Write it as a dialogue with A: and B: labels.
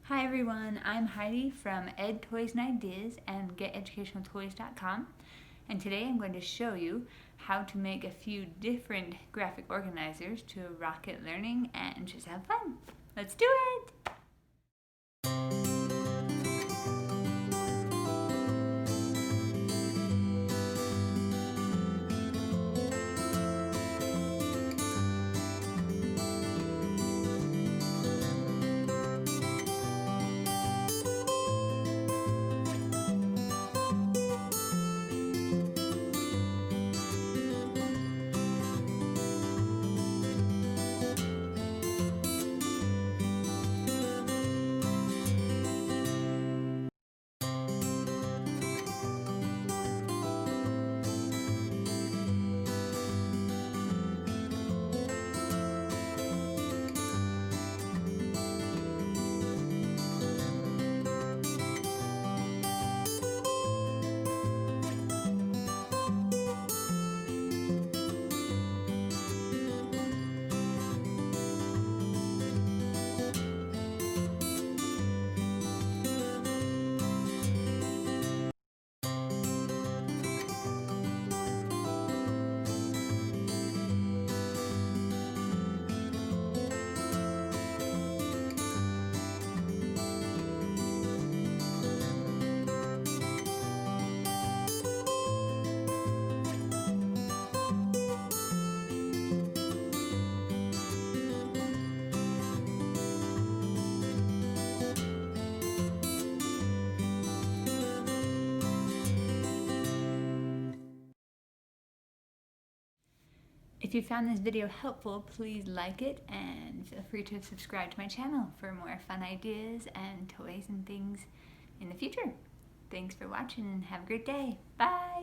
A: Hi everyone, I'm Heidi from Ed Toys and Ideas and GetEducationalToys.com, and today I'm going to show you how to make a few different graphic organizers to rocket learning and just have fun. Let's do it! If you found this video helpful, please like it and feel free to subscribe to my channel for more fun ideas and toys and things in the future. Thanks for watching and have a great day. Bye!